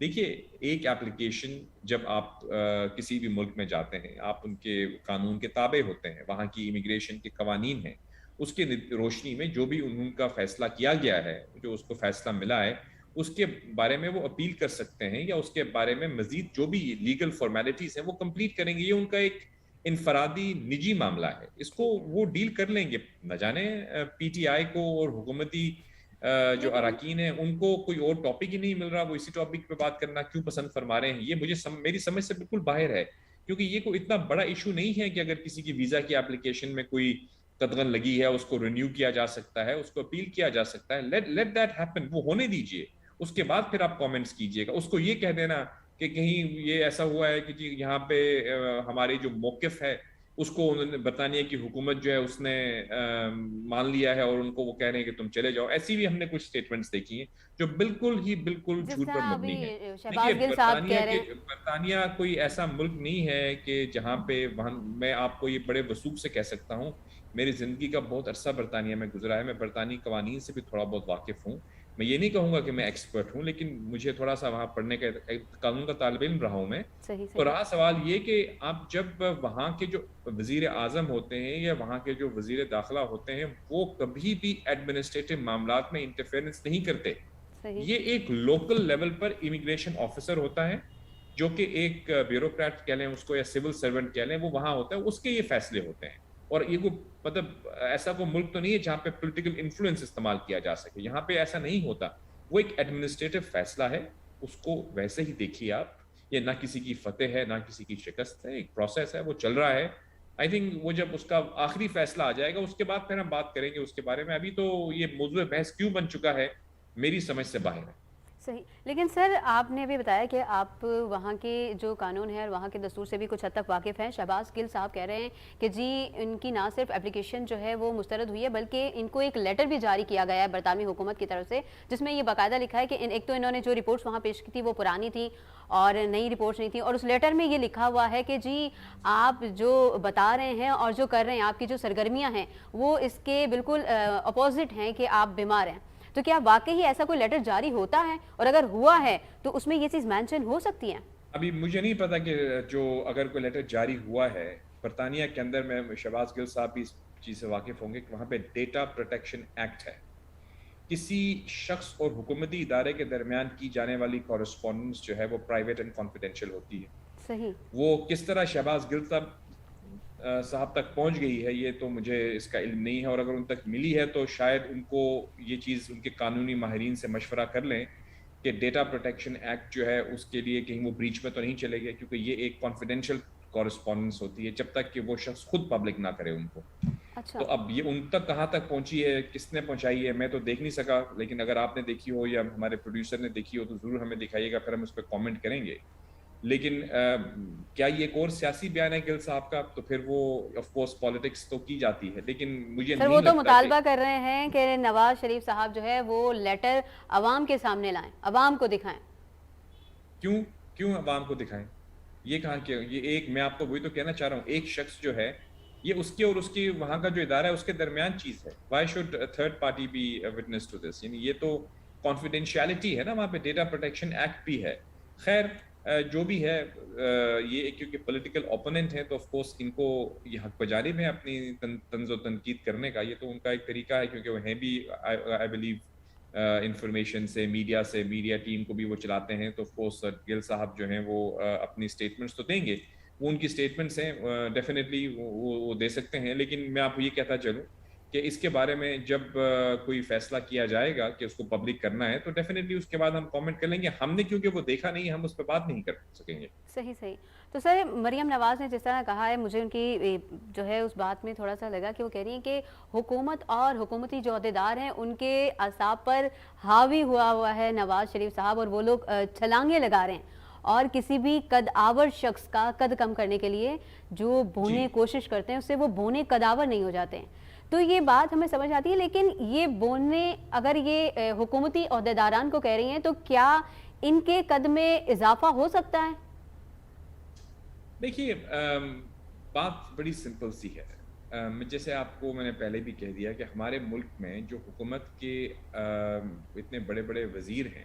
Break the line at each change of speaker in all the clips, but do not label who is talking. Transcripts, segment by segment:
دیکھیے ایک ایپلیکیشن جب آپ کسی بھی ملک میں جاتے ہیں آپ ان کے قانون کے تابع ہوتے ہیں, وہاں کی امیگریشن کے قوانین ہیں, اس کے روشنی میں جو بھی ان کا فیصلہ کیا گیا ہے, جو اس کو فیصلہ ملا ہے, اس کے بارے میں وہ اپیل کر سکتے ہیں یا اس کے بارے میں مزید جو بھی لیگل فارمیلٹیز ہیں وہ کمپلیٹ کریں گے. یہ ان کا ایک انفرادی نجی معاملہ ہے, اس کو
ٹھیک ہے.
وہ ڈیل کر لیں گے. نہ جانے پی ٹی آئی کو اور حکومتی جو
لیکن
اراکین ہیں ان کو کوئی اور ٹاپک ہی نہیں مل رہا, وہ اسی ٹاپک پہ بات کرنا کیوں پسند فرما رہے ہیں, یہ مجھے میری سمجھ سے بالکل باہر ہے. کیونکہ یہ کوئی اتنا بڑا ایشو نہیں ہے کہ اگر کسی کی ویزا کی اپلیکیشن میں کوئی قدغن لگی ہے اس کو رینیو کیا جا سکتا ہے, اس کو اپیل کیا جا سکتا ہے. لیٹ دیٹ ہیپن, وہ ہونے دیجئے, اس کے بعد پھر آپ کامنٹس کیجئے گا. اس کو یہ کہہ دینا کہ کہیں یہ ایسا ہوا ہے کہ جی یہاں پہ ہماری جو موقف ہے اس کو برطانیہ کی حکومت جو ہے اس نے مان لیا ہے اور ان کو وہ کہہ رہے ہیں کہ تم چلے جاؤ, ایسی بھی ہم نے کچھ سٹیٹمنٹس دیکھی ہیں جو بالکل
جس
جھوٹ پر
طرح ابھی
مبنی ہے. دیکھیے
شہباز گل صاحب کہہ رہے ہیں.
برطانیہ کوئی ایسا ملک نہیں ہے کہ جہاں پہ میں آپ کو یہ بڑے وثوق سے کہہ سکتا ہوں, میری زندگی کا بہت عرصہ برطانیہ میں گزرا ہے, میں برطانوی قوانین سے بھی تھوڑا بہت واقف ہوں. میں یہ نہیں کہوں گا کہ میں ایکسپرٹ ہوں, لیکن مجھے تھوڑا سا وہاں پڑھنے کا قانون کا طالب علم رہا ہوں میں.
صحیح
تو
صحیح.
رہا سوال یہ کہ آپ جب وہاں کے جو وزیر اعظم ہوتے ہیں یا وہاں کے جو وزیر داخلہ ہوتے ہیں وہ کبھی بھی ایڈمنسٹریٹو معاملات میں انٹرفیئرنس نہیں کرتے.
صحیح.
یہ ایک لوکل لیول پر امیگریشن آفیسر ہوتا ہے جو کہ ایک بیوروکریٹ کہہ لیں اس کو یا سول سرونٹ کہہ لیں, وہ وہاں ہوتا ہے, اس کے یہ فیصلے ہوتے ہیں. اور یہ کوئی مطلب ایسا کوئی ملک تو نہیں ہے جہاں پہ پولیٹیکل انفلوئنس استعمال کیا جا سکے, یہاں پہ ایسا نہیں ہوتا. وہ ایک ایڈمنسٹریٹو فیصلہ ہے, اس کو ویسے ہی دیکھیے آپ. یہ نہ کسی کی فتح ہے نہ کسی کی شکست ہے, ایک پروسیس ہے, وہ چل رہا ہے. آئی تھنک وہ جب اس کا آخری فیصلہ آ جائے گا اس کے بعد پھر ہم بات کریں گے اس کے بارے میں. ابھی تو یہ موضوع بحث کیوں بن چکا ہے میری سمجھ سے باہر ہے.
صحیح. لیکن سر آپ نے بھی بتایا کہ آپ وہاں کے جو قانون ہے اور وہاں کے دستور سے بھی کچھ حد تک واقف ہیں. شہباز گل صاحب کہہ رہے ہیں کہ جی ان کی نہ صرف اپلیکیشن جو ہے وہ مسترد ہوئی ہے بلکہ ان کو ایک لیٹر بھی جاری کیا گیا ہے برطانوی حکومت کی طرف سے, جس میں یہ باقاعدہ لکھا ہے کہ ایک تو انہوں نے جو رپورٹس وہاں پیش کی تھی وہ پرانی تھی اور نئی رپورٹس نہیں تھیں, اور اس لیٹر میں یہ لکھا ہوا ہے کہ جی آپ جو بتا رہے ہیں اور جو کر رہے ہیں, آپ کی جو سرگرمیاں ہیں وہ اس کے بالکل اپوزٹ ہیں کہ آپ بیمار ہیں. تو کیا واقعی ایسا کوئی لیٹر جاری ہوتا ہے, اور اگر ہوا ہے تو اس میں یہ چیز مینشن ہو سکتی ہے؟
ابھی مجھے نہیں پتا کہ جو اگر کوئی لیٹر جاری ہوا ہے برطانیہ کے اندر, میں شہباز گل صاحب بھی اس چیز سے واقف ہوں گے کہ وہاں پہ ڈیٹا پروٹیکشن ایکٹ ہے. کسی شخص اور حکومتی ادارے کے درمیان کی جانے والی کورسپونڈنس جو ہے وہ پرائیویٹ اینڈ کانفیڈینشیل ہوتی ہے.
صحیح.
وہ کس طرح شہباز گل صاحب تک پہنچ گئی ہے یہ تو مجھے اس کا علم نہیں ہے, اور اگر ان تک ملی ہے تو شاید ان کو یہ چیز ان کے قانونی ماہرین سے مشورہ کر لیں کہ ڈیٹا پروٹیکشن ایکٹ جو ہے اس کے لیے کہیں وہ بریچ میں تو نہیں چلے گئے, کیونکہ یہ ایک کانفیڈینشیل کورسپونڈنس ہوتی ہے جب تک کہ وہ شخص خود پبلک نہ کرے ان کو.
اچھا.
تو اب یہ ان تک کہاں تک پہنچی ہے, کس نے پہنچائی ہے, میں تو دیکھ نہیں سکا, لیکن اگر آپ نے دیکھی ہو یا ہمارے پروڈیوسر نے دیکھی ہو تو ضرور ہمیں دکھائیے گا, پھر ہم اس پہ کامنٹ کریں گے. لیکن کیا یہ ایک اور سیاسی بیان ہے گل صاحب کا, تو پھر وہ آف کورس پالیٹکس تو کی جاتی ہے, لیکن مجھے
سر
نہیں
وہ تو
لگتا کہ
مطالبہ کر رہے ہیں کہ نواز شریف صاحب جو ہے وہ لیٹر عوام کے سامنے لائیں, عوام کو دکھائیں.
کیوں عوام کو دکھائیں, یہ کہاں کہ یہ ایک, میں آپ کو وہی تو کہنا چاہ رہا ہوں, ایک شخص جو ہے یہ اس کے اور اس کی وہاں کا جو ادارہ ہے اس کے درمیان چیز ہے. Why should third party be witness to this, یعنی یہ تو کانفیڈینشیلٹی ہے نا, وہاں پہ ڈیٹا پروٹیکشن ایکٹ بھی ہے. خیر جو بھی ہے, یہ کیونکہ پولیٹیکل اوپوننٹ ہیں تو آف کورس ان کو یہ حق بجانب ہے اپنی طنز و تنقید کرنے کا, یہ تو ان کا ایک طریقہ ہے, کیونکہ وہ ہیں بھی آئی بلیو انفارمیشن سے, میڈیا ٹیم کو بھی وہ چلاتے ہیں, تو آف کورس گل صاحب جو ہیں وہ اپنی سٹیٹمنٹس تو دیں گے, وہ ان کی سٹیٹمنٹس ہیں, ڈیفینیٹلی وہ دے سکتے ہیں. لیکن میں آپ کو یہ کہتا چلوں کہ اس کے بارے میں جب کوئی فیصلہ کیا جائے گا کہ اس کو پبلک کرنا ہے تو ڈیفینیٹلی اس کے بعد ہم کامنٹ کر لیں گے. ہم نے کیونکہ وہ دیکھا نہیں, ہم اس پہ بات نہیں کر سکیں گے.
صحیح. تو سر مریم نواز نے جس طرح کہا ہے, مجھے ان کی جو ہے اس بات میں تھوڑا سا لگا کہ وہ کہہ رہی ہیں کہ حکومت اور حکومتی جو عہدیدار ہیں ان کے اعصاب پر حاوی ہوا ہے نواز شریف صاحب, اور وہ لوگ چھلانگیں لگا رہے ہیں, اور کسی بھی قد آور شخص کا قد کم کرنے کے لیے جو بونے کوشش کرتے ہیں اس سے وہ بونے قدآور نہیں ہو جاتے ہیں. تو یہ بات ہمیں سمجھ آتی ہے, لیکن یہ بونے اگر یہ حکومتی عہدیداران کو کہہ رہی ہیں تو کیا ان کے قد میں اضافہ ہو سکتا ہے؟
دیکھیے بات بڑی سمپل سی ہے. جیسے آپ کو میں نے پہلے بھی کہہ دیا کہ ہمارے ملک میں جو حکومت کے اتنے بڑے بڑے وزیر ہیں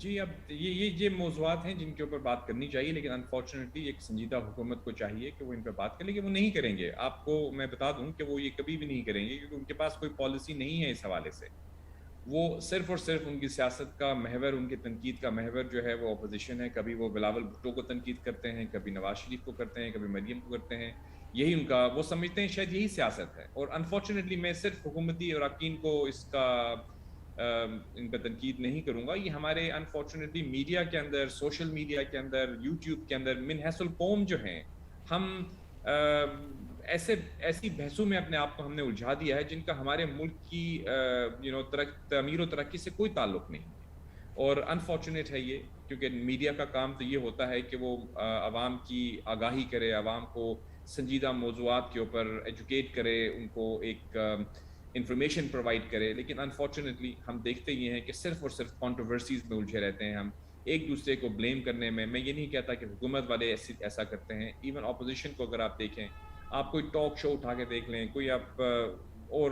جی اب یہ موضوعات ہیں جن کے اوپر بات کرنی چاہیے، لیکن انفارچونیٹلی ایک سنجیدہ حکومت کو چاہیے کہ وہ ان پہ بات کرے، لیکن وہ نہیں کریں گے. آپ کو میں بتا دوں کہ وہ یہ کبھی بھی نہیں کریں گے، کیونکہ ان کے پاس کوئی پالیسی نہیں ہے اس حوالے سے. وہ صرف اور صرف ان کی سیاست کا محور، ان کی تنقید کا محور جو ہے وہ اپوزیشن ہے. کبھی وہ بلاول بھٹو کو تنقید کرتے ہیں، کبھی نواز شریف کو کرتے ہیں، کبھی مریم کو کرتے ہیں. یہی ان کا، وہ سمجھتے ہیں شاید یہی سیاست ہے. اور انفارچونیٹلی میں صرف حکومتی اراکین کو اس کا ان پہ تنقید نہیں کروں گا. یہ ہمارے انفارچونیٹلی میڈیا کے اندر، سوشل میڈیا کے اندر، یوٹیوب کے اندر من حیث القوم جو ہیں، ہم ایسی بحثوں میں اپنے آپ کو ہم نے الجھا دیا ہے جن کا ہمارے ملک کی تعمیر و ترقی سے کوئی تعلق نہیں ہے. اور انفارچونیٹ ہے یہ، کیونکہ میڈیا کا کام تو یہ ہوتا ہے کہ وہ عوام کی آگاہی کرے، عوام کو سنجیدہ موضوعات کے اوپر ایجوکیٹ کرے، ان کو ایک انفارمیشن پرووائڈ کرے. لیکن انفارچونیٹلی ہم دیکھتے یہ ہیں کہ صرف اور صرف کنٹروورسیز میں الجھے رہتے ہیں. ہم ایک دوسرے کو بلیم کرنے میں یہ نہیں کہتا کہ حکومت والے ایسا کرتے ہیں. ایون اپوزیشن کو اگر آپ دیکھیں، آپ کوئی ٹاک شو اٹھا کے دیکھ لیں، کوئی آپ اور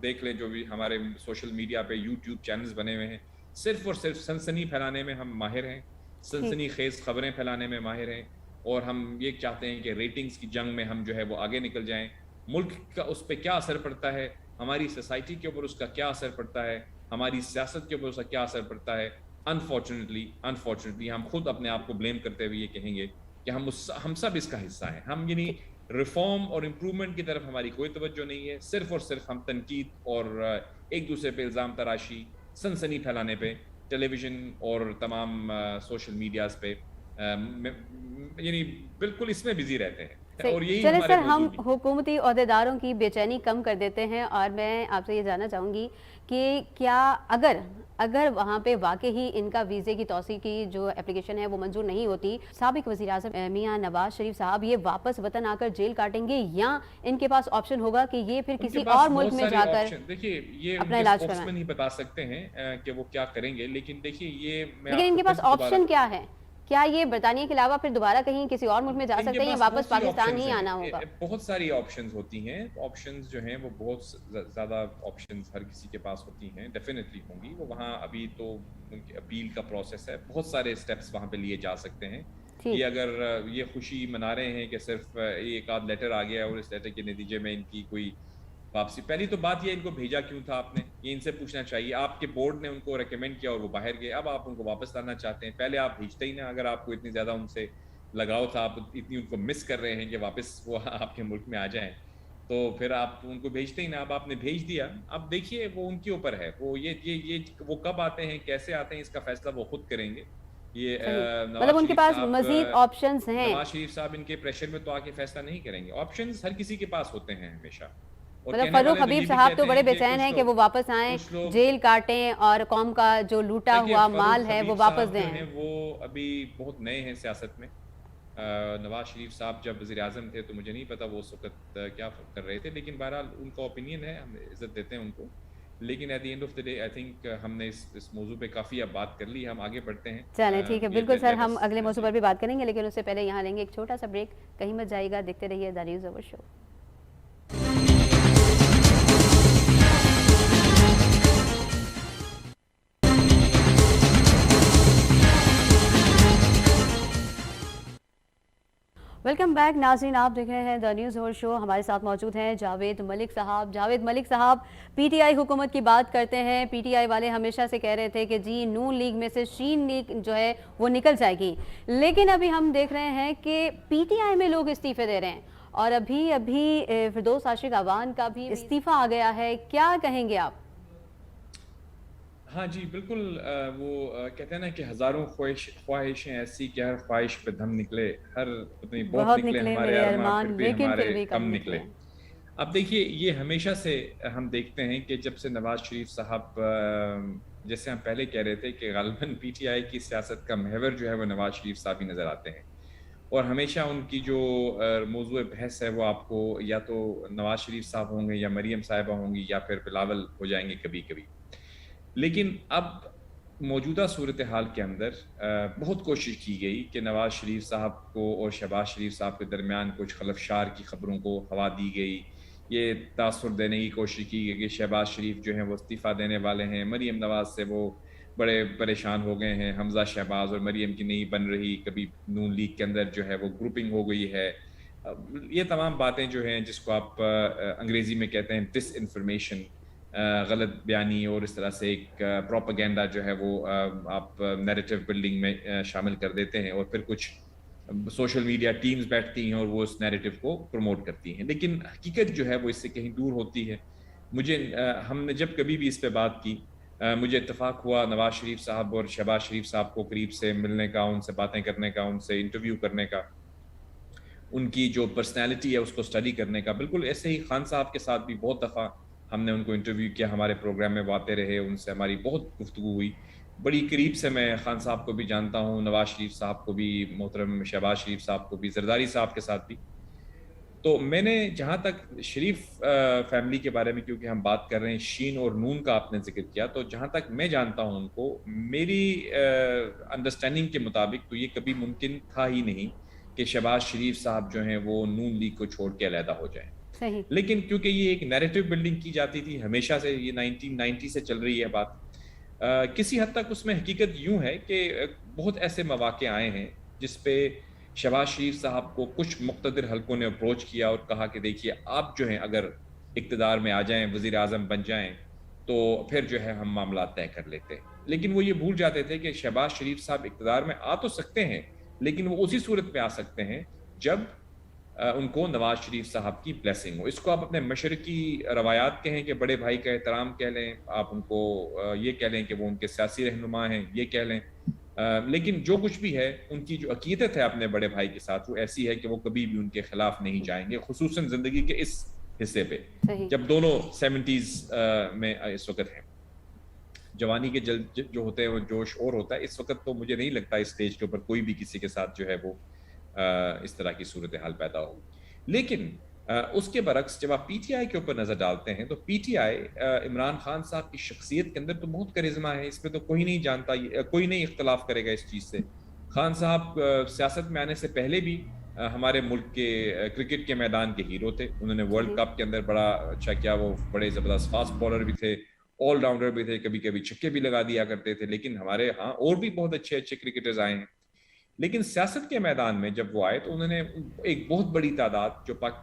دیکھ لیں، جو بھی ہمارے سوشل میڈیا پہ یوٹیوب چینلز بنے ہوئے ہیں، صرف اور صرف سنسنی پھیلانے میں ہم ماہر ہیں، سنسنی خیز خبریں پھیلانے میں ماہر ہیں. اور ہم یہ چاہتے ہیں کہ ریٹنگز کی جنگ میں ہم جو ہے وہ آگے نکل جائیں. ملک کا اس پہ کیا اثر پڑتا ہے، ہماری سوسائٹی کے اوپر اس کا کیا اثر پڑتا ہے، ہماری سیاست کے اوپر اس کا کیا اثر پڑتا ہے. انفارچونیٹلی ہم خود اپنے آپ کو بلیم کرتے ہوئے یہ کہیں گے کہ ہم سب اس کا حصہ ہیں. ہم یعنی ریفارم اور امپرومنٹ کی طرف ہماری کوئی توجہ نہیں ہے. صرف اور صرف ہم تنقید اور ایک دوسرے پہ الزام تراشی، سنسنی پھیلانے پہ ٹیلی ویژن اور تمام سوشل میڈیاز پہ یعنی بالکل اس میں بزی رہتے ہیں. اور یہی
چلیں
ہمارے
سر، ہم
موضوع بھی.
حکومتی عہدیداروں کی بے چینی کم کر دیتے ہیں، اور میں آپ سے یہ جاننا چاہوں گی کہ کیا اگر وہاں پہ واقعی ان کا ویزے کی توسیع کی جو اپلیکیشن ہے وہ منظور نہیں ہوتی، سابق وزیر اعظم میاں نواز شریف صاحب یہ واپس وطن آ کر جیل کاٹیں گے، یا ان کے پاس آپشن ہوگا کہ یہ پھر کسی اور ملک میں جا کر
دیکھیے یہ ان
اپنا
کے
علاج
اسپوکس
کروائیں؟
مین ہی بتا سکتے ہیں کہ وہ کیا کریں گے. لیکن دیکھیے یہ میں
لیکن
آپ
ان
کو
کے
پھر
پاس
سے دوبارہ،
آپشن کیا ہے؟ کیا یہ برطانیہ کے علاوہ پھر دوبارہ کہیں کسی اور ملک میں جا
ان کے
سکتے ہیں، یا
پاس بہت
واپس
سی
پاکستان
آپشنز
ہی
ہیں.
آنا ہوگا؟
بہت ساری آپشنز ہوتی ہیں. آپشنز جو ہیں وہ بہت زیادہ آپشنز ہر کسی کے پاس ہوتی ہیں، ڈیفینیٹلی ہوں گی. وہ وہاں ابھی تو ان کی اپیل کا پروسیس ہے، بہت سارے اسٹیپس وہاں پہ لیے جا سکتے ہیں. یہ اگر یہ خوشی منا رہے ہیں کہ صرف ایک آدھ لیٹر آ گیا اور اس لیٹر کے نتیجے میں ان کی کوئی واپسی، پہلی تو بات یہ ان کو بھیجا کیوں تھا آپ نے، یہ ان سے پوچھنا چاہیے. آپ کے بورڈ نے ان کو ریکمینڈ کیا اور وہ باہر گئے، اب آپ ان کو واپس لانا چاہتے ہیں. پہلے آپ بھیجتے ہی نا، اگر آپ کو اتنی زیادہ ان سے لگاؤ تھا، آپ اتنی ان کو مس کر رہے ہیں کہ واپس وہ آپ کے ملک میں آ جائیں، تو پھر آپ ان کو بھیجتے ہی نا. اب آپ نے بھیج دیا، اب دیکھیے وہ ان کے اوپر ہے، وہ وہ کب آتے ہیں، کیسے آتے ہیں، اس کا فیصلہ وہ خود کریں گے. یہ
صحیح، مطلب ان کے پاس مزید آپشنز ہیں.
نواز شریف صاحب ان کے پریشر میں تو آ کے فیصلہ نہیں کریں گے. آپشنز ہر کسی کے پاس ہوتے ہیں ہمیشہ. اور
مطلب
کہنے
فاروق
والے تو
حبیب
یہ بھی
صاحب تو
کہتے
بڑے
ہیں
بے
کہ
چین ہیں کہ وہ واپس آئیں،
کچھ لوگ
جیل کاٹیں اور قوم کا جو لوٹا
دیکھیے
ہوا مال
فاروق
ہے وہ
حبیب
واپس
صاحب جو
دیں.
ہیں وہ ابھی بہت نئے ہیں سیاست میں. نواز شریف صاحب جب وزیر اعظم تھے تو مجھے نہیں پتا وہ اس وقت کیا کر رہے تھے، لیکن بہرحال ان کا اوپینین ہے، ہم عزت دیتے ہیں ان کو. لیکن at the end of the day I think ہم نے اس موضوع پہ کافی اب بات کر لی، ہم آگے بڑھتے ہیں.
چلیں ٹھیک ہے، بالکل سر، ہم اگلے موضوع پر بھی بات کریں گے، لیکن اس سے پہلے یہاں لیں گے ایک چھوٹا سا بریک. کہیں مت جائیے گا، دیکھتے رہیے the news over show. Welcome back ناظرین، آپ دیکھ رہے ہیں دا نیوز اوور شو. ہمارے ساتھ موجود ہیں جاوید ملک صاحب. جاوید ملک صاحب، پی ٹی آئی حکومت کی بات کرتے ہیں. پی ٹی آئی والے ہمیشہ سے کہہ رہے تھے کہ جی نون لیگ میں سے شین لیگ جو ہے وہ نکل جائے گی، لیکن ابھی ہم دیکھ رہے ہیں کہ پی ٹی آئی میں لوگ استعفے دے رہے ہیں، اور ابھی فردوس عاشق اعوان کا بھی استعفیٰ آ گیا ہے. کیا کہیں گے آپ؟
ہاں جی بالکل. وہ کہتے ہیں نا کہ ہزاروں خواہشیں ایسی کہ ہر خواہش پہ دم نکلے، ہر اتنی بہت نکلے ہمارے
میرے
ارماں
ارمان،
پھر بھی
لیکن
ہمارے
بھی
کم
نکلے
نکلے.
ہیں.
اب دیکھیے یہ ہمیشہ سے ہم دیکھتے ہیں کہ جب سے نواز شریف صاحب، جیسے ہم پہلے کہہ رہے تھے کہ غالباً پی ٹی آئی کی سیاست کا محور جو ہے وہ نواز شریف صاحب ہی نظر آتے ہیں. اور ہمیشہ ان کی جو موضوع بحث ہے وہ آپ کو یا تو نواز شریف صاحب ہوں گے، یا مریم صاحبہ ہوں گی، یا پھر بلاول ہو جائیں گے کبھی کبھی. لیکن اب موجودہ صورتحال کے اندر بہت کوشش کی گئی کہ نواز شریف صاحب کو اور شہباز شریف صاحب کے درمیان کچھ خلفشار کی خبروں کو ہوا دی گئی. یہ تاثر دینے کی کوشش کی گئی کہ شہباز شریف جو ہیں وہ استعفیٰ دینے والے ہیں، مریم نواز سے وہ بڑے پریشان ہو گئے ہیں. حمزہ شہباز اور مریم کی نہیں بن رہی, کبھی نون لیگ کے اندر جو ہے وہ گروپنگ ہو گئی ہے. یہ تمام باتیں جو ہیں جس کو آپ انگریزی میں کہتے ہیں ڈس انفارمیشن, غلط بیانی, اور اس طرح سے ایک پروپیگنڈا جو ہے وہ آپ نیریٹو بلڈنگ میں شامل کر دیتے ہیں, اور پھر کچھ سوشل میڈیا ٹیمز بیٹھتی ہیں اور وہ اس نیریٹو کو پروموٹ کرتی ہیں. لیکن حقیقت جو ہے وہ اس سے کہیں دور ہوتی ہے. ہم نے جب کبھی بھی اس پہ بات کی, مجھے اتفاق ہوا نواز شریف صاحب اور شہباز شریف صاحب کو قریب سے ملنے کا, ان سے باتیں کرنے کا, ان سے انٹرویو کرنے کا, ان کی جو پرسنالٹی ہے اس کو اسٹڈی کرنے کا. بالکل ایسے ہی خان صاحب کے ساتھ بھی بہت دفعہ ہم نے ان کو انٹرویو کیا, ہمارے پروگرام میں وہ آتے رہے, ان سے ہماری بہت گفتگو ہوئی. بڑی قریب سے میں خان صاحب کو بھی جانتا ہوں, نواز شریف صاحب کو بھی, محترم شہباز شریف صاحب کو بھی, زرداری صاحب کے ساتھ بھی. تو میں نے جہاں تک شریف فیملی کے بارے میں, کیونکہ ہم بات کر رہے ہیں شین اور نون کا آپ نے ذکر کیا, تو جہاں تک میں جانتا ہوں ان کو, میری انڈرسٹینڈنگ کے مطابق تو یہ کبھی ممکن تھا ہی نہیں کہ شہباز شریف صاحب جو ہیں وہ نون لیگ کو چھوڑ کے علیحدہ ہو جائیں.
صحیح.
لیکن کیونکہ یہ ایک نیریٹو بلڈنگ کی جاتی تھی ہمیشہ سے, یہ 1990 سے چل رہی ہے بات, کسی حد تک اس میں حقیقت یوں ہے کہ بہت ایسے مواقع آئے ہیں جس پہ شہباز شریف صاحب کو کچھ مقتدر حلقوں نے اپروچ کیا اور کہا کہ دیکھیے آپ جو ہیں اگر اقتدار میں آ جائیں, وزیر اعظم بن جائیں, تو پھر جو ہے ہم معاملات طے کر لیتے ہیں. لیکن وہ یہ بھول جاتے تھے کہ شہباز شریف صاحب اقتدار میں آ تو سکتے ہیں, لیکن وہ اسی صورت میں آ سکتے ہیں جب ان کو نواز شریف صاحب کی بلیسنگ ہو. اس کو آپ اپنے مشرقی روایات کہیں کہ بڑے بھائی کا احترام کہہ لیں, آپ ان کو یہ کہہ لیں کہ وہ ان کے سیاسی رہنما ہیں, یہ کہہ لیں, لیکن جو کچھ بھی ہے ان کی جو عقیدت ہے اپنے بڑے بھائی کے ساتھ وہ ایسی ہے کہ وہ کبھی بھی ان کے خلاف نہیں جائیں گے, خصوصاً زندگی کے اس حصے پہ جب دونوں 70s میں اس وقت ہیں. جوانی کے جو ہوتے ہیں وہ جوش اور ہوتا ہے اس وقت, تو مجھے نہیں لگتا اس سٹیج کے اوپر کوئی بھی کسی کے ساتھ جو ہے وہ اس طرح کی صورتحال پیدا ہو. لیکن اس کے برعکس جب آپ پی ٹی آئی کے اوپر نظر ڈالتے ہیں تو P T I Imran Khan صاحب کی شخصیت کے اندر تو بہت کرزما ہے, اس پہ تو کوئی نہیں جانتا, کوئی نہیں اختلاف کرے گا اس چیز سے. خان صاحب سیاست میں آنے سے پہلے بھی ہمارے ملک کے کرکٹ کے میدان کے ہیرو تھے. انہوں نے ورلڈ کپ کے اندر بڑا اچھا کیا, وہ بڑے زبردست فاسٹ بالر بھی تھے, آل راؤنڈر بھی تھے, کبھی کبھی چھکے بھی لگا دیا کرتے تھے. لیکن ہمارے ہاں اور بھی بہت اچھے اچھے کرکٹرز آئے ہیں. لیکن سیاست کے میدان میں جب وہ آئے تو انہوں نے ایک بہت بڑی تعداد,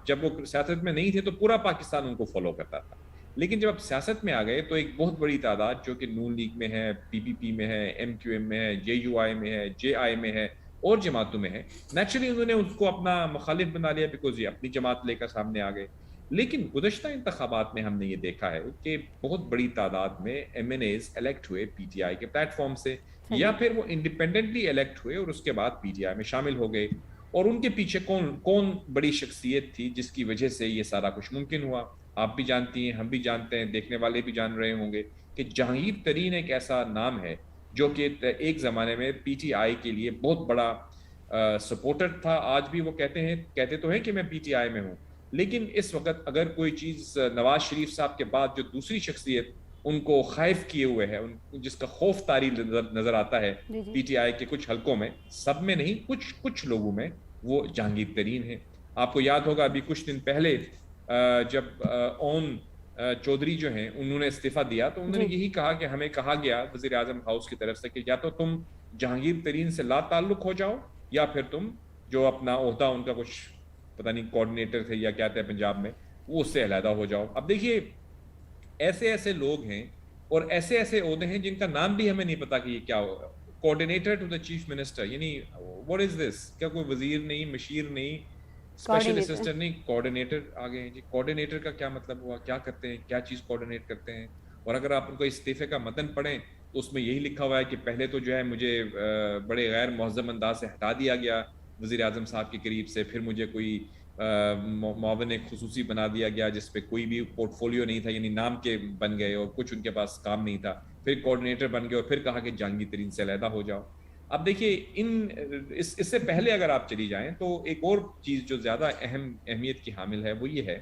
جب وہ سیاست میں نہیں تھے تو پورا پاکستان ان کو فالو کرتا تھا, لیکن جب آپ سیاست میں آ گئے تو ایک بہت بڑی تعداد جو کہ نون لیگ میں ہے, پی پی پی میں ہے, ایم کیو ایم میں ہے, جے یو آئی میں ہے, جے آئی میں ہے, اور جماعتوں میں ہے, نیچرلی انہوں نے اس کو اپنا مخالف بنا لیا بیکاز یہ اپنی جماعت لے کر سامنے آ گئے. لیکن گزشتہ انتخابات میں ہم نے یہ دیکھا ہے کہ بہت بڑی تعداد میں ایم این ایز الیکٹ ہوئے پی ٹی آئی کے پلیٹ فارم سے, یا پھر وہ انڈیپینڈنٹلی الیکٹ ہوئے اور اس کے بعد پی ٹی آئی میں شامل ہو گئے. اور ان کے پیچھے کون بڑی شخصیت تھی جس کی وجہ سے یہ سارا کچھ ممکن ہوا؟ آپ بھی جانتی ہیں, ہم بھی جانتے ہیں, دیکھنے والے بھی جان رہے ہوں گے کہ جہانگیر ترین ایک ایسا نام ہے جو کہ ایک زمانے میں پی ٹی آئی کے لیے بہت بڑا سپورٹر تھا. آج بھی وہ کہتے تو ہیں کہ میں پی ٹی آئی میں ہوں, لیکن اس وقت اگر کوئی چیز نواز شریف صاحب کے بعد جو دوسری شخصیت ان کو خائف کیے ہوئے ہے, جس کا خوف طاری نظر آتا ہے پی ٹی آئی کے کچھ حلقوں میں, سب میں نہیں, کچھ لوگوں میں, وہ جہانگیر ترین ہے. آپ کو یاد ہوگا ابھی کچھ دن پہلے جب اون چودھری جو ہیں انہوں نے استعفیٰ دیا تو انہوں نے یہی کہا کہ ہمیں کہا گیا وزیر اعظم ہاؤس کی طرف سے کہ یا تو تم جہانگیر ترین سے لا تعلق ہو جاؤ, یا پھر تم جو اپنا عہدہ ان کا کچھ پتہ نہیں کوآرڈینیٹر تھے یا کیا تھے پنجاب میں, وہ اس سے علیحدہ ہو جاؤ. اب دیکھیے ایسے لوگ ہیں اور ایسے عہدے ہیں جن کا نام بھی ہمیں نہیں پتا کہ یہ کیا ہوگا. Coordinator to the chief minister, یعنی واٹ از دس؟ کیا کوئی وزیر نہیں, مشیر نہیں, اسپیشل اسسٹنٹ نہیں, کوآرڈینیٹر آ گئے ہیں جی. کوآرڈینیٹر کا کیا مطلب ہوا؟ کیا کرتے ہیں, کیا چیز کوآرڈینیٹ کرتے ہیں؟ اور اگر آپ ان کو استعفے کا متن پڑھیں تو اس میں یہی لکھا ہوا ہے کہ پہلے تو جو ہے مجھے بڑے غیر مہذب انداز سے ہٹا دیا گیا وزیر اعظم صاحب کے قریب سے, پھر مجھے کوئی معاون خصوصی بنا دیا گیا جس پہ کوئی بھی پورٹ فولیو نہیں تھا, یعنی نام کے بن گئے اور کچھ ان کے پاس کام نہیں تھا, پھر کوآرڈینیٹر بن گئے اور پھر کہا کہ جہانگیر ترین سے علیحدہ ہو جاؤ. اب دیکھیے اس سے پہلے اگر آپ چلی جائیں تو ایک اور چیز جو زیادہ اہمیت کی حامل ہے وہ یہ ہے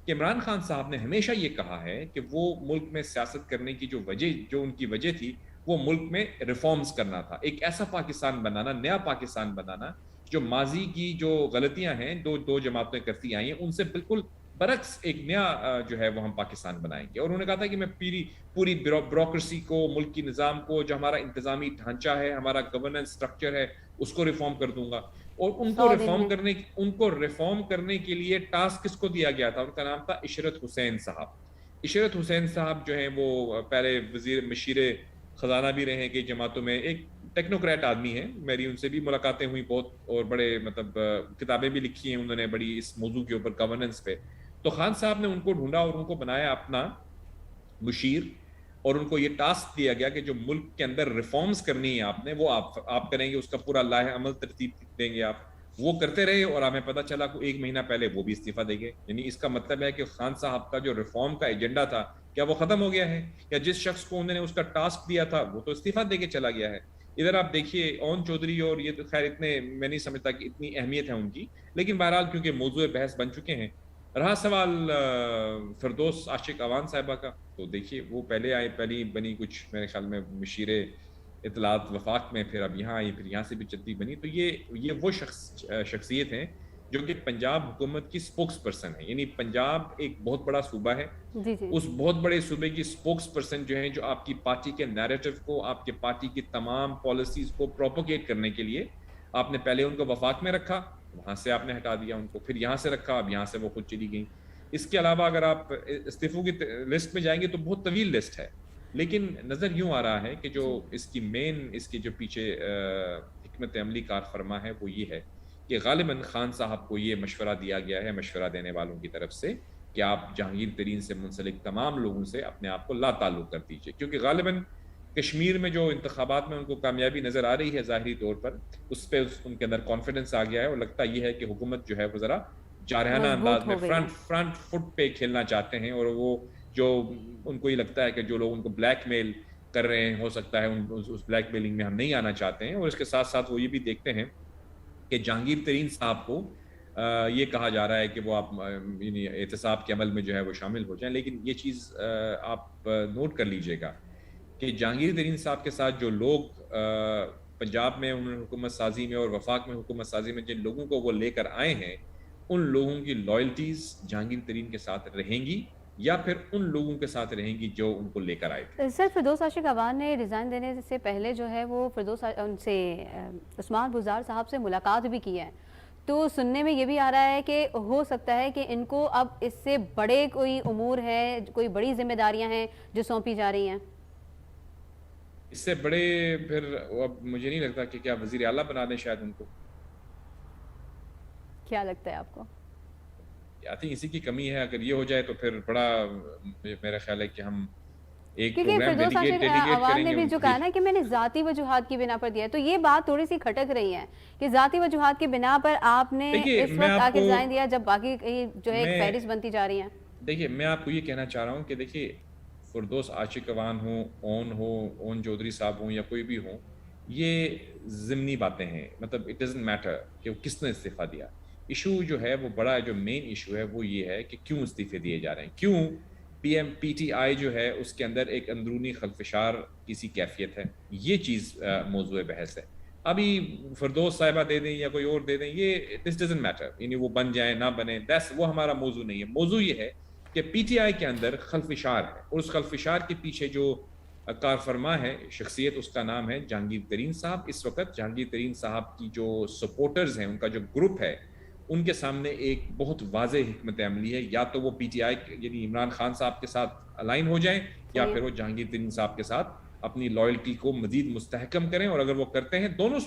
کہ عمران خان صاحب نے ہمیشہ یہ کہا ہے کہ وہ ملک میں سیاست کرنے کی جو ان کی وجہ تھی وہ ملک میں ریفارمز کرنا تھا, ایک ایسا پاکستان بنانا, نیا پاکستان بنانا جو ماضی کی جو غلطیاں ہیں دو جماعتیں کرتی آئی ہیں ان سے بالکل برعکس ایک نیا جو ہے وہ ہم پاکستان بنائیں گے. اور انہوں نے کہا تھا کہ میں پوری بیوروکریسی کو, ملکی نظام کو, جو ہمارا انتظامی ڈھانچہ ہے, ہمارا گورننس اسٹرکچر ہے, اس کو ریفارم کر دوں گا. اور ان کو
100 دن
ریفارم کرنے کے لیے ٹاسک کس کو دیا گیا تھا؟ ان کا نام تھا عشرت حسین صاحب. عشرت حسین صاحب جو ہیں وہ پہلے وزیر مشیر خزانہ بھی رہے کہ جماعتوں میں, ایک ٹیکنوکریٹ آدمی ہیں, میری ان سے بھی ملاقاتیں ہوئی بہت, اور بڑے مطلب کتابیں بھی لکھی ہیں انہوں نے بڑی اس موضوع کے اوپر, گورننس پہ. تو خان صاحب نے ان کو ڈھونڈا اور ان کو بنایا اپنا مشیر, اور ان کو یہ ٹاسک دیا گیا کہ جو ملک کے اندر ریفارمز کرنی ہے آپ نے, وہ آپ کریں گے, اس کا پورا لائحہ عمل ترتیب دیں گے آپ. وہ کرتے رہے اور ہمیں پتہ چلا کہ 1 مہینہ پہلے وہ بھی استعفیٰ دے گئے. یعنی اس کا مطلب ہے کہ خان صاحب کا جو ریفارم کا ایجنڈا تھا, کیا وہ ختم ہو گیا ہے؟ یا جس شخص کو انہوں نے اس کا ٹاسک دیا تھا وہ تو استعفیٰ دے کے چلا گیا ہے. ادھر آپ دیکھیے اون چودھری, اور یہ تو خیر اتنے میں نہیں سمجھتا کہ اتنی اہمیت ہے ان کی, لیکن بہرحال کیونکہ موضوع بحث بن چکے ہیں. رہا سوال فردوس عاشق اوان صاحبہ کا, تو دیکھیے وہ پہلی بنی کچھ میرے خیال میں مشیر اطلاعات وفاق میں, پھر اب یہاں آئی, پھر یہاں سے بھی چلتی بنی. تو یہ وہ شخصیت ہیں جو کہ پنجاب حکومت کی سپوکس پرسن ہے. یعنی پنجاب ایک بہت بڑا صوبہ ہے,
جی جی
اس بہت بڑے صوبے کی سپوکس پرسن جو ہیں, جو آپ کی پارٹی کے نیریٹو کو, آپ کے پارٹی کی تمام پالیسیز کو پروپوگیٹ کرنے کے لیے آپ نے پہلے ان کو وفاق میں رکھا, وہاں سے آپ نے ہٹا دیا ان کو, پھر یہاں سے رکھا, اب یہاں سے وہ خود چلی گئیں. اس کے علاوہ اگر آپ استعفوں کی لسٹ میں جائیں گے تو بہت طویل لسٹ ہے, لیکن نظر یوں آ رہا ہے کہ جو اس کی جو پیچھے حکمت عملی کار فرما ہے وہ یہ ہے کہ غالباً خان صاحب کو یہ مشورہ دیا گیا ہے مشورہ دینے والوں کی طرف سے کہ آپ جہانگیر ترین سے منسلک تمام لوگوں سے اپنے آپ کو لا تعلق کر دیجئے, کیونکہ غالباً کشمیر میں جو انتخابات میں ان کو کامیابی نظر آ رہی ہے ظاہری طور پر, اس پہ ان کے اندر کانفیڈنس آ گیا ہے, اور لگتا یہ ہے کہ حکومت جو ہے وہ ذرا جارحانہ انداز
مضبوط
میں
ہو گئی ہے.
فرنٹ فٹ پہ کھیلنا چاہتے ہیں. اور وہ جو ان کو یہ لگتا ہے کہ جو لوگ ان کو بلیک میل کر رہے ہیں, ہو سکتا ہے اس بلیک میلنگ میں ہم نہیں آنا چاہتے ہیں. اور اس کے ساتھ ساتھ وہ یہ بھی دیکھتے ہیں کہ جہانگیر ترین صاحب کو یہ کہا جا رہا ہے کہ وہ آپ یعنی احتساب کے عمل میں جو ہے وہ شامل ہو جائیں. لیکن یہ چیز آپ نوٹ کر لیجئے گا کہ جہانگیر ترین صاحب کے ساتھ جو لوگ پنجاب میں انہوں نے حکومت سازی میں اور وفاق میں حکومت سازی میں جن لوگوں کو وہ لے کر آئے ہیں, ان لوگوں کی لائلٹیز جہانگیر ترین کے ساتھ رہیں گی یا پھر ان لوگوں کے ساتھ رہیں گی جو ان کو لے کر آئے تھے.
سر فردوس عاشق اوان نے ریزائن دینے سے پہلے جو ہے وہ ان سے عثمان بزدار صاحب سے ملاقات بھی کی ہے, تو سننے میں یہ بھی آ رہا ہے کہ ہو سکتا ہے کہ ان کو اب اس سے بڑے کوئی امور ہے, کوئی بڑی ذمہ داریاں ہیں جو سونپی جا رہی ہیں.
اس سے بڑے پھر اب مجھے نہیں لگتا کہ کیا وزیر اعلیٰ بنا دیں شاید ان کو.
کیا لگتا ہے آپ کو؟
آئی تھنک اسی کی کمی ہے. اگر یہ ہو جائے تو پھر بڑا میرا خیال ہے کہ ہم ایک
کیونکہ
پروگرام
فردوس عاشق
ڈیلیگیٹ
اوان
کریں
نے
گے
بھی
ان
جو
کے
کہا
لیے.
نا کہ میں نے ذاتی وجوہات کی بنا پر دیا ہے, تو یہ بات تھوڑی سی کھٹک رہی ہے کہ ذاتی وجوہات کی بنا پر آپ نے
دیکھیے
اس
میں
وقت
آپ
آ کے
کو
ریزائن دیا جب باقی جو ہے ایک
میں
فہرست بنتی جا رہی ہیں.
دیکھیے میں آپ کو یہ کہنا چاہ رہا ہوں کہ دیکھیے فردوس عاشق اوان اون چودھری صاحب ہوں یا کوئی بھی ہوں, یہ ضمنی باتیں ہیں. مطلب اٹ ڈزنٹ میٹر کہ وہ کس نے استعفیٰ دیا. ایشو جو ہے وہ بڑا, جو مین ایشو ہے وہ یہ ہے کہ کیوں استعفے دیے جا رہے ہیں, کیوں پی ٹی آئی جو ہے اس کے اندر ایک اندرونی خلفشار کی سی کیفیت ہے. یہ چیز موضوع بحث ہے. ابھی فردوس صاحبہ دے دیں یا کوئی اور دے دیں, یہ دس ڈزنٹ میٹر, یعنی وہ بن جائیں نہ بنیں, وہ ہمارا موضوع نہیں ہے. موضوع یہ ہے کہ پی ٹی آئی کے اندر خلفشار ہے, اور اس خلفشار کے پیچھے جو کار فرما ہے شخصیت, اس کا نام ہے جہانگیر ترین صاحب. اس وقت جہانگیر ترین صاحب کی جو سپورٹرز ہیں, ان کا جو گروپ ہے, ان کے سامنے ایک بہت واضح حکمت عملی ہے, یا تو وہ پی ٹی آئی یعنی عمران خان صاحب کے ساتھ الائن ہو جائیں, یا پھر وہ جہانگیر ترین صاحب کے ساتھ اپنی لائلٹی کو مزید مستحکم کریں. اور اگر وہ کرتے ہیں, دونوں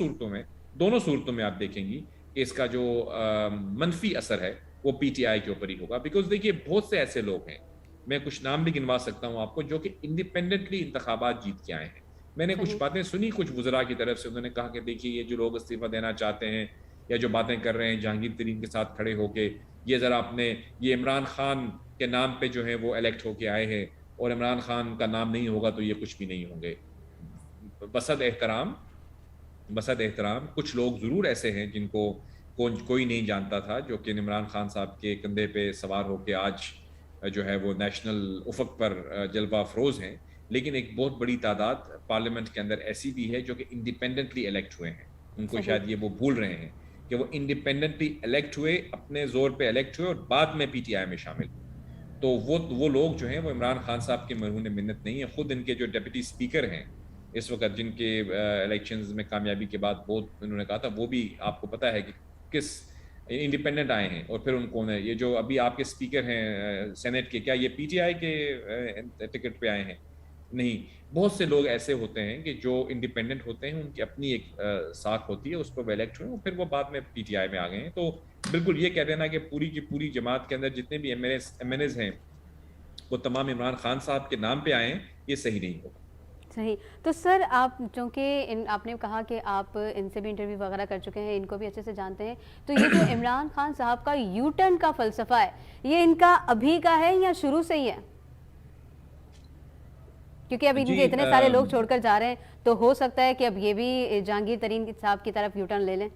صورتوں میں آپ دیکھیں گی کہ اس کا جو منفی اثر ہے وہ پی ٹی آئی کے اوپر ہی ہوگا. بیکاز دیکھیے بہت سے ایسے لوگ ہیں, میں کچھ نام بھی گنوا سکتا ہوں آپ کو, جو کہ انڈیپینڈنٹلی انتخابات جیت کے آئے ہیں. میں نے کچھ باتیں سنی کچھ وزراء کی طرف سے, انہوں نے کہا کہ دیکھیے یہ جو لوگ استعفیٰ دینا چاہتے ہیں یا جو باتیں کر رہے ہیں جہانگیر ترین کے ساتھ کھڑے ہو کے, یہ ذرا اپنے یہ عمران خان کے نام پہ جو ہیں وہ الیکٹ ہو کے آئے ہیں, اور عمران خان کا نام نہیں ہوگا تو یہ کچھ بھی نہیں ہوں گے. بسد احترام کچھ لوگ ضرور ایسے ہیں جن کو کوئی نہیں جانتا تھا, جو کہ عمران خان صاحب کے کندھے پہ سوار ہو کے آج جو ہے وہ نیشنل افق پر جلوہ افروز ہیں. لیکن ایک بہت بڑی تعداد پارلیمنٹ کے اندر ایسی بھی ہے جو کہ انڈیپینڈنٹلی الیکٹ ہوئے ہیں. ان کو شاید یہ وہ بھول رہے ہیں کہ وہ انڈیپینڈنٹلی الیکٹ ہوئے، اپنے زور پہ الیکٹ ہوئے اور بعد میں پی ٹی آئی میں شامل ہوئے. تو وہ لوگ جو ہیں وہ عمران خان صاحب کے مرہون منت نہیں ہیں. خود ان کے جو ڈپٹی اسپیکر ہیں اس وقت، جن کے الیکشنز میں کامیابی کے بعد بہت انہوں نے کہا تھا، وہ بھی آپ کو پتہ ہے کہ کس انڈیپینڈنٹ آئے ہیں. اور پھر ان کو یہ جو ابھی آپ کے اسپیکر ہیں سینٹ کے، کیا یہ پی ٹی آئی کے ٹکٹ پہ آئے ہیں؟ نہیں. بہت سے لوگ ایسے ہوتے ہیں کہ جو انڈیپینڈنٹ ہوتے ہیں، ان کی اپنی ایک ساکھ ہوتی ہے، اس پر وہ الیکٹ ہوئے، پھر وہ بعد میں پی ٹی آئی میں آ گئے ہیں. تو بالکل یہ کہہ دینا کہ پوری کی پوری جماعت کے اندر جتنے بھی ایم این ایز ہیں وہ تمام عمران خان صاحب کے نام پہ آئے ہیں، یہ صحیح نہیں ہوگا.
صحیح. تو سر آپ چونکہ آپ نے کہا کہ آپ ان سے بھی انٹرویو وغیرہ کر چکے ہیں، ان کو بھی اچھے سے جانتے ہیں، تو یہ جو عمران خان صاحب کا یو ٹرن کا فلسفہ ہے، یہ ان کا ابھی کا ہے یا شروع سے ہی ہے؟ کیونکہ اب ان کے اتنے سارے لوگ چھوڑ کر جا رہے ہیں، تو ہو سکتا ہے کہ اب یہ بھی جہانگیر ترین صاحب کی طرف یو ٹرن لے لیں.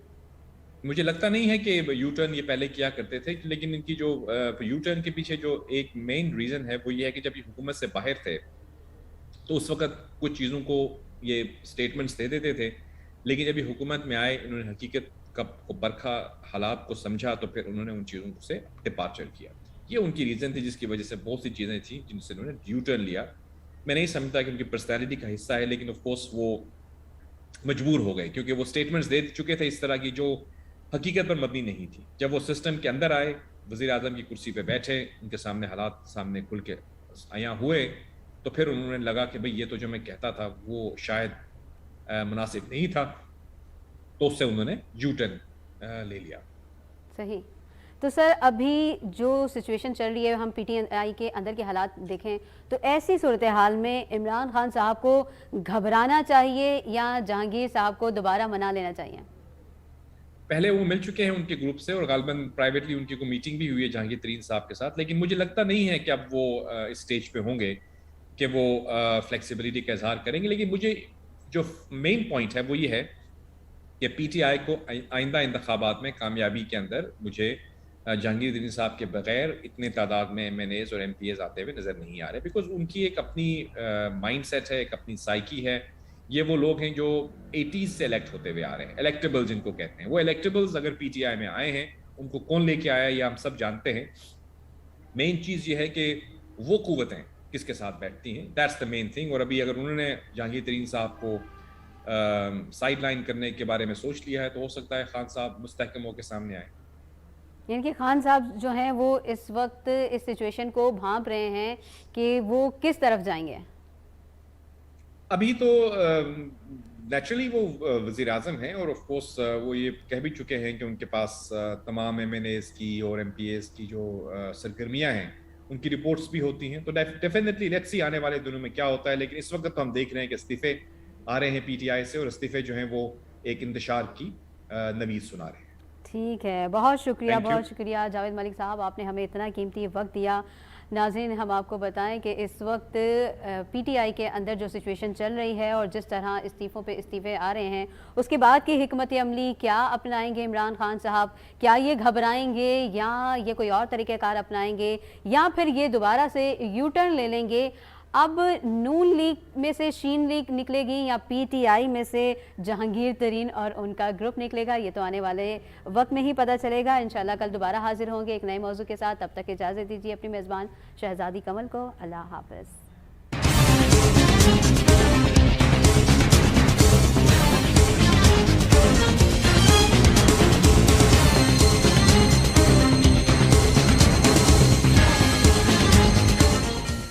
مجھے لگتا نہیں ہے کہ یو ٹرن یہ پہلے کیا کرتے تھے، لیکن ان کی جو یو ٹرن کے پیچھے جو ایک مین ریزن ہے وہ یہ ہے کہ جب یہ حکومت سے باہر تھے تو اس وقت کچھ چیزوں کو یہ سٹیٹمنٹس دے دیتے تھے، لیکن جب یہ حکومت میں آئے، انہوں نے حقیقت کو پرکھا، حالات کو سمجھا، تو پھر انہوں نے ان چیزوں سے ڈپارچر کیا. یہ ان کی ریزن تھی جس کی وجہ سے بہت سی چیزیں تھیں جن سے انہوں نے یو ٹرن لیا. میں نہیں سمجھتا کہ ان کی پرسنالٹی کا حصہ ہے، لیکن آف کورس وہ مجبور ہو گئے کیونکہ وہ سٹیٹمنٹس دے چکے تھے اس طرح کی جو حقیقت پر مبنی نہیں تھی. جب وہ سسٹم کے اندر آئے، وزیر اعظم کی کرسی پہ بیٹھے، ان کے سامنے حالات سامنے کھل کے عیاں ہوئے، تو پھر انہوں نے لگا کہ بھئی یہ تو جو میں کہتا تھا وہ شاید مناسب نہیں تھا، تو اس سے انہوں نے یو ٹرن لے لیا.
صحیح. تو سر ابھی جو سچویشن چل رہی ہے، ہم پی ٹی آئی کے اندر کے حالات دیکھیں تو ایسی صورتحال میں عمران خان صاحب کو گھبرانا چاہیے یا جہانگیر صاحب کو دوبارہ منا لینا چاہیے؟
پہلے وہ مل چکے ہیں ان کے گروپ سے، اور غالباً پرائیویٹلی ان کی کوئی میٹنگ بھی ہوئی ہے جہانگیر ترین صاحب کے ساتھ، لیکن مجھے لگتا نہیں ہے کہ اب وہ اس سٹیج پہ ہوں گے کہ وہ فلیکسیبلٹی کا اظہار کریں گے. لیکن مجھے جو مین پوائنٹ ہے وہ یہ ہے کہ پی ٹی آئی کو آئندہ انتخابات میں کامیابی کے اندر مجھے جہانگیر ترین صاحب کے بغیر اتنے تعداد میں ایم این ایز اور ایم پی ایز آتے ہوئے نظر نہیں آ رہے، بیکاز ان کی ایک اپنی مائنڈ سیٹ ہے، ایک اپنی سائیکی ہے. یہ وہ لوگ ہیں جو 80s سے الیکٹ ہوتے ہوئے آ رہے ہیں، الیکٹیبل جن کو کہتے ہیں. وہ الیکٹیبلز اگر پی ٹی آئی میں آئے ہیں، ان کو کون لے کے آیا یہ ہم سب جانتے ہیں. مین چیز یہ ہے کہ وہ قوتیں کس کے ساتھ بیٹھتی ہیں، دیٹس دا مین تھنگ. اور ابھی اگر انہوں نے جہانگیر ترین صاحب کو سائیڈ لائن کرنے کے بارے میں سوچ لیا ہے تو ہو سکتا ہے خان صاحب مستحکم ہو کے سامنے آئیں.
یعنی کہ خان صاحب جو ہیں وہ اس وقت اس سچویشن کو بھانپ رہے ہیں کہ وہ کس طرف جائیں گے.
ابھی تو نیچرلی وہ وزیر اعظم ہیں، اور آف کورس وہ یہ کہہ بھی چکے ہیں کہ ان کے پاس تمام ایم این ایز کی اور ایم پی ایز کی جو سرگرمیاں ہیں ان کی رپورٹس بھی ہوتی ہیں. تو ڈیفینیٹلی لیٹس سی آنے والے دنوں میں کیا ہوتا ہے. لیکن اس وقت تو ہم دیکھ رہے ہیں کہ استعفے آ رہے ہیں پی ٹی آئی سے، اور استعفے جو ہیں وہ ایک انتشار کی نوید سنا رہے ہیں.
ٹھیک ہے، بہت شکریہ، بہت شکریہ جاوید ملک صاحب، آپ نے ہمیں اتنا قیمتی وقت دیا. ناظرین، ہم آپ کو بتائیں کہ اس وقت پی ٹی آئی کے اندر جو سچویشن چل رہی ہے اور جس طرح استعفوں پہ استعفے آ رہے ہیں، اس کے بعد کی حکمت عملی کیا اپنائیں گے عمران خان صاحب؟ کیا یہ گھبرائیں گے یا یہ کوئی اور طریقہ کار اپنائیں گے، یا پھر یہ دوبارہ سے یو ٹرن لے لیں گے؟ اب نون لیگ میں سے شین لیگ نکلے گی یا پی ٹی آئی میں سے جہانگیر ترین اور ان کا گروپ نکلے گا؟ یہ تو آنے والے وقت میں ہی پتہ چلے گا. انشاءاللہ کل دوبارہ حاضر ہوں گے ایک نئے موضوع کے ساتھ. تب تک اجازت دیجیے اپنی میزبان شہزادی کمل کو. اللہ حافظ.